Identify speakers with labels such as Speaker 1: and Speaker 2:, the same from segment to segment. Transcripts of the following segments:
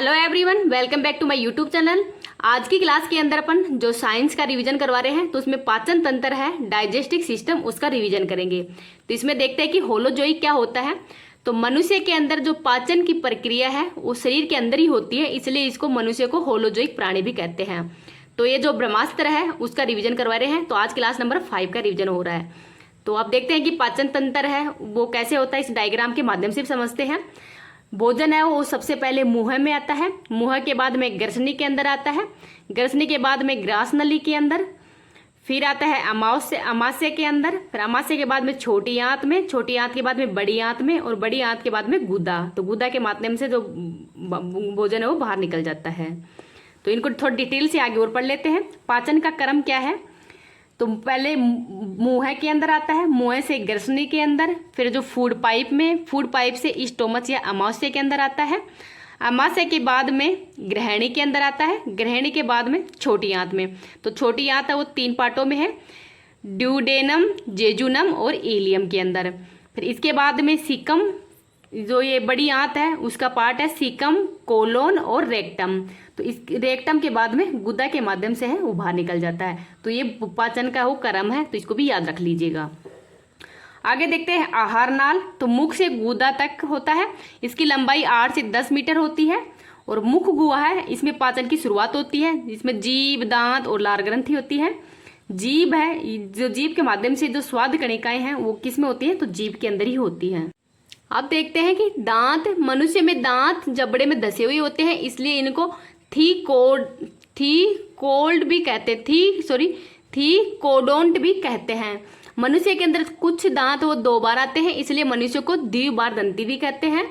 Speaker 1: Hello everyone, welcome back to my YouTube channel. आज की class के अंदर अपन जो साइंस का रिवीजन करवा रहे हैं तो उसमें पाचन तंत्र है, डाइजेस्टिव सिस्टम, उसका रिवीजन करेंगे। तो इसमें देखते हैं कि होलोजोइक क्या होता है। तो मनुष्य के अंदर जो पाचन की प्रक्रिया है वो शरीर के अंदर ही होती है, इसलिए इसको मनुष्य को होलोजोइक प्राणी भी कहते हैं। तो ये जो ब्रह्मास्त्र है उसका रिविजन करवा रहे हैं। तो आज क्लास नंबर 5 का रिविजन हो रहा है। तो आप देखते हैं कि पाचन तंत्र है वो कैसे होता है, इस डायग्राम के माध्यम से समझते हैं। भोजन है वो सबसे पहले मुंह में आता है, मुंह के बाद में ग्रसनी के अंदर आता है, ग्रसनी के बाद में ग्रास नली के अंदर, फिर आता है अमाशय के अंदर, फिर अमाशय के बाद में छोटी आंत में, छोटी आंत के बाद में बड़ी आंत में, और बड़ी आंत के बाद में गुदा। तो गुदा के माध्यम से जो भोजन है वो बाहर निकल जाता है। तो इनको थोड़ी डिटेल से आगे और पढ़ लेते हैं। पाचन का क्रम क्या है, तो पहले मुंह के अंदर आता है, मुंह से ग्रसनी के अंदर, फिर जो फूड पाइप में, फूड पाइप से स्टोमच या अमाशय के अंदर आता है, अमाशय के बाद में ग्रहणी के अंदर आता है, ग्रहणी के बाद में छोटी आंत में। तो छोटी आंत है वो 3 पार्टों में है, ड्यूडेनम, जेजुनम और इलियम के अंदर। फिर इसके बाद में सीकम, जो ये बड़ी आंत है उसका पार्ट है सीकम, कोलोन और रेक्टम। तो इस रेक्टम के बाद में गुदा के माध्यम से है वो बाहर निकल जाता है। तो ये पाचन का वो क्रम है, तो इसको भी याद रख लीजिएगा। आगे देखते हैं आहार नाल। तो मुख से गुदा तक होता है, इसकी लंबाई 8 से 10 मीटर होती है। और मुख गुहा है, इसमें पाचन की शुरुआत होती है, जिसमें जीभ, दांत और लार ग्रंथि होती है। जीभ है, जो जीभ के माध्यम से जो स्वाद कणिकाएं हैं वो किस में होती है, तो जीभ के अंदर ही होती है। अब देखते हैं कि दांत, मनुष्य में दांत जबड़े में धसे हुए होते हैं, इसलिए इनको थीकोल्ड भी कहते, थीकोडोंट भी कहते हैं। मनुष्य के अंदर कुछ दांत वो 2 बार आते हैं, इसलिए मनुष्य को द्विबार दंती भी कहते हैं।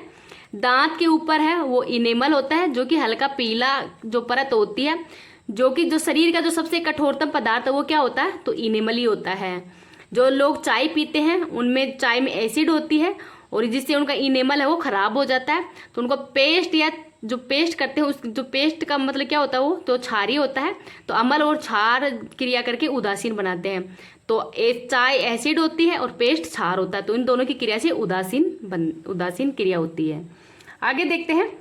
Speaker 1: दांत के ऊपर है वो इनेमल होता है, जो कि हल्का पीला जो परत होती है, जो कि जो शरीर का जो सबसे कठोरतम पदार्थ है वो क्या होता है, तो इनेमल ही होता है। जो लोग चाय पीते हैं उनमें चाय में एसिड होती है, और जिससे उनका इनेमल है वो खराब हो जाता है। तो उनको पेस्ट या जो पेस्ट करते हैं, उस जो पेस्ट का मतलब क्या होता है, वो तो क्षारीय होता है। तो अम्ल और क्षार क्रिया करके उदासीन बनाते हैं। तो चाय एसिड होती है और पेस्ट क्षार होता है, तो इन दोनों की क्रिया से उदासीन क्रिया होती है। आगे देखते हैं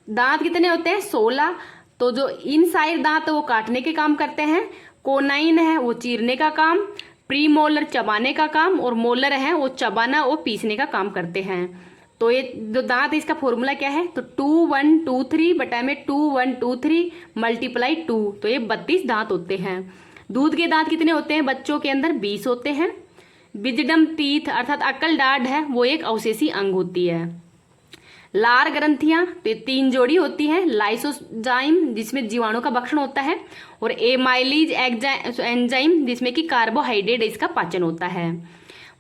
Speaker 1: दांत कितने होते हैं, 16। तो जो इनसाइड दांत वो काटने के काम करते हैं, कोनाइन है वो चीरने का काम, प्रीमोलर चबाने का काम, और मोलर है वो चबाना और पीसने का काम करते हैं। तो ये जो दांत, इसका फॉर्मूला क्या है, तो 2123 बटा में 2123 मल्टीप्लाई 2। तो ये 32 दांत होते हैं। दूध के दांत कितने होते हैं बच्चों के अंदर, 20 होते हैं। विजडम टीथ अर्थात अक्ल दाढ़ है वो एक अवशेषी अंग होती है। लार ग्रंथियां तो 3 जोड़ी होती है, लाइसोजाइम जिसमें जीवाणु का भक्षण होता है, और एमाइलीज एंजाइम जिसमें कि कार्बोहाइड्रेट इसका पाचन होता है।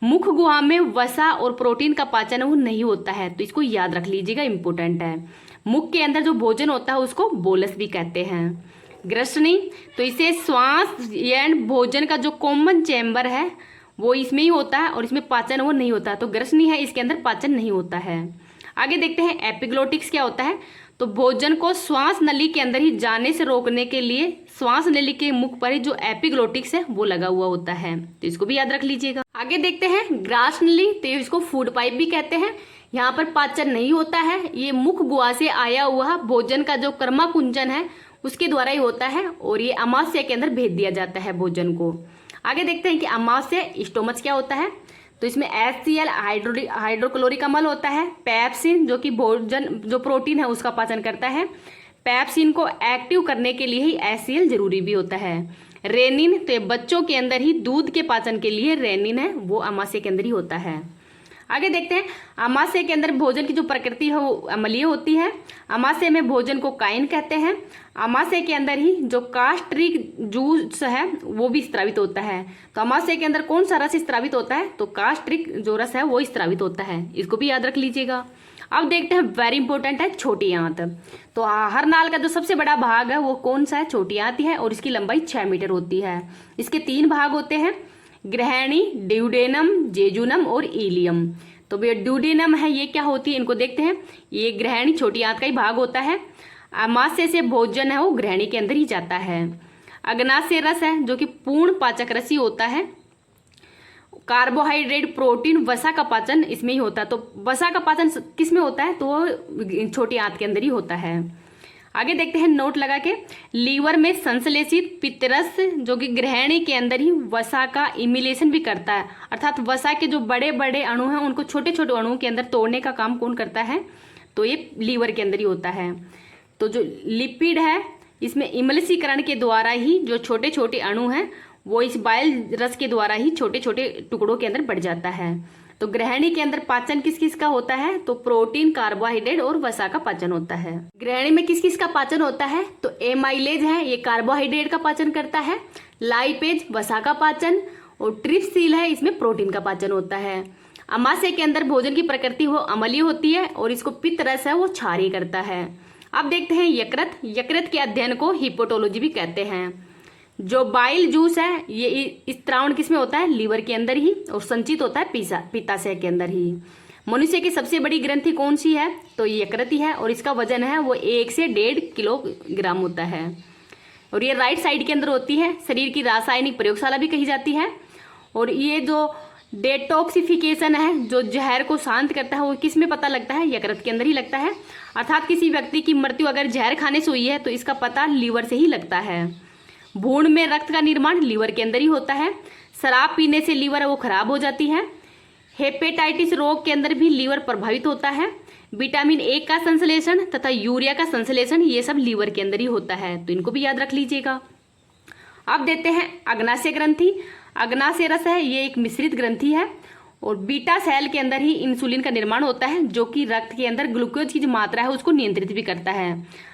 Speaker 1: मुख गुहा में वसा और प्रोटीन का पाचन वो नहीं होता है, तो इसको याद रख लीजिएगा, इंपॉर्टेंट है। मुख के अंदर जो भोजन होता है उसको बोलस भी कहते हैं। ग्रसनी तो इसे श्वास एंड भोजन का जो कॉमन चैम्बर है वो इसमें ही होता है, और इसमें पाचन वो नहीं होता, तो ग्रसनी है इसके अंदर पाचन नहीं होता है। आगे देखते हैं एपिग्लोटिक्स क्या होता है। तो भोजन को श्वास नली के अंदर ही जाने से रोकने के लिए श्वास नली के मुख पर ही जो एपिग्लोटिक्स है वो लगा हुआ होता है, तो इसको भी याद रख लीजिएगा। आगे देखते हैं ग्रास नली, तो इसको फूड पाइप भी कहते हैं। यहाँ पर पाचन नहीं होता है, ये मुख गुहा से आया हुआ भोजन का जो कर्मा कुंजन है उसके द्वारा ही होता है, और ये अमाशय के अंदर भेज दिया जाता है भोजन को। आगे देखते हैं कि अमाशय स्टोमच क्या होता है। तो इसमें HCl हाइड्रोक्लोरिक अम्ल होता है, पैप्सिन जो कि भोजन जो प्रोटीन है उसका पाचन करता है, पैप्सिन को एक्टिव करने के लिए ही HCl जरूरी भी होता है। रेनिन तो बच्चों के अंदर ही दूध के पाचन के लिए रेनिन है वो अमाशय के अंदर ही होता है। आगे देखते हैं अमाशय के अंदर भोजन की जो प्रकृति है वो अम्लीय होती है। अमाशय में भोजन को काइन कहते हैं। अमाशय के अंदर ही जो कास्ट्रिक जूस है वो भी स्त्रावित होता है। तो अमाशय के अंदर कौन सा रस स्त्रावित होता है, तो कास्ट्रिक जो रस है वो स्त्रावित होता है, इसको भी याद रख लीजिएगा। अब देखते हैं वेरी इंपॉर्टेंट है छोटी आंत। तो आहार नाल का जो सबसे बड़ा भाग है वो कौन सा है, छोटी आंत है, और इसकी लंबाई 6 मीटर होती है। इसके 3 भाग होते हैं, ग्रहणी, ड्यूडेनम, जेजुनम और इलियम। तो भैया ड्यूडेनम है ये क्या होती है, इनको देखते हैं। ये ग्रहणी छोटी आंत का ही भाग होता है। अमाशय से भोजन है वो ग्रहणी के अंदर ही जाता है। अग्नाशय रस है जो कि पूर्ण पाचक रसी होता है। कार्बोहाइड्रेट, प्रोटीन, वसा का पाचन इसमें ही होता है। तो वसा का पाचन किस में होता है, तो वो छोटी आंत के अंदर ही होता है। आगे देखते हैं नोट लगा के, लीवर में संश्लेषित पित्तरस जो कि ग्रहणी के अंदर ही वसा का इमिलेशन भी करता है, अर्थात वसा के जो बड़े बड़े अणु हैं उनको छोटे छोटे अणुओं के अंदर तोड़ने का काम कौन करता है, तो ये लीवर के अंदर ही होता है। तो जो लिपिड है इसमें इमलसीकरण के द्वारा ही जो छोटे छोटे अणु हैं वो इस बाइल रस के द्वारा ही छोटे छोटे टुकड़ों के अंदर बढ़ जाता है। तो ग्रहणी के अंदर पाचन किस किस का होता है, तो प्रोटीन, कार्बोहाइड्रेट और वसा का पाचन होता है। ग्रहणी में किस किस का पाचन होता है, तो एमाइलेज है, ये कार्बोहाइड्रेट का पाचन करता है, लाइपेज वसा का पाचन, और ट्रिप्सिल है, इसमें प्रोटीन का पाचन होता है। अमाशय के अंदर भोजन की प्रकृति वो अम्लीय होती है और इसको पित्त रस है वो क्षारीय करता है। अब देखते हैं यकृत। यकृत के अध्ययन को हिपोटोलॉजी भी कहते हैं। जो बाइल जूस है ये स्त्रावण किसमें होता है, लीवर के अंदर ही, और संचित होता है पित्ताशय के अंदर ही। मनुष्य की सबसे बड़ी ग्रंथि कौन सी है, तो ये यकृत ही है और इसका वजन है वो 1 से 1.5 किलोग्राम होता है और ये राइट साइड के अंदर होती है। शरीर की रासायनिक प्रयोगशाला भी कही जाती है। और ये जो डेटॉक्सिफिकेशन है, जो जहर को शांत करता है, वो किस में पता लगता है, यकृत के अंदर ही लगता है। अर्थात किसी व्यक्ति की मृत्यु अगर जहर खाने से हुई है तो इसका पता लीवर से ही लगता है। भ्रूण में रक्त का निर्माण लीवर के अंदर ही होता है। शराब पीने से लीवर वो खराब हो जाती है। हेपेटाइटिस रोग के अंदर भी लीवर प्रभावित होता है। विटामिन ए का संश्लेषण तथा यूरिया का संश्लेषण ये सब लीवर के अंदर ही होता है, तो इनको भी याद रख लीजिएगा। अब देते हैं अग्नाशय ग्रंथि। अग्नाशय रस है ये एक मिश्रित ग्रंथि है और बीटा सेल के अंदर ही इंसुलिन का निर्माण होता है जो कि रक्त के अंदर ग्लूकोज की जो मात्रा है उसको नियंत्रित भी करता है।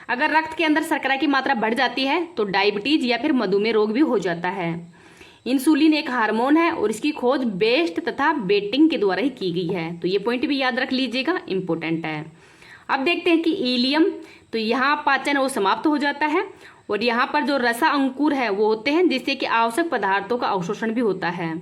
Speaker 1: अगर रक्त के अंदर शर्करा की मात्रा बढ़ जाती है तो डायबिटीज या फिर मधुमेह रोग भी हो जाता है। इंसुलिन एक हार्मोन है और इसकी खोज बेस्ट तथा बेटिंग के द्वारा ही की गई है, तो ये पॉइंट भी याद रख लीजिएगा, इंपॉर्टेंट है। अब देखते हैं कि इलियम, तो यहाँ पाचन वो समाप्त हो जाता है और यहाँ पर जो रसा अंकुर है वो होते हैं जिससे कि आवश्यक पदार्थों का अवशोषण भी होता है।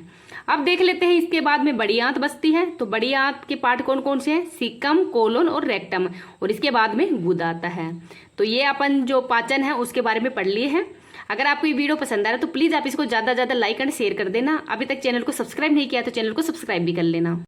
Speaker 1: अब देख लेते हैं इसके बाद में बड़ी आंत बचती है। तो बड़ी आंत के पार्ट कौन कौन से हैं, सीकम, कोलोन और रेक्टम, और इसके बाद में गुदा आता है। तो ये अपन जो पाचन है उसके बारे में पढ़ लिए हैं। अगर आपको ये वीडियो पसंद आ रहा है तो प्लीज़ आप इसको ज़्यादा से ज़्यादा लाइक एंड शेयर कर देना। अभी तक चैनल को सब्सक्राइब नहीं किया तो चैनल को सब्सक्राइब भी कर लेना।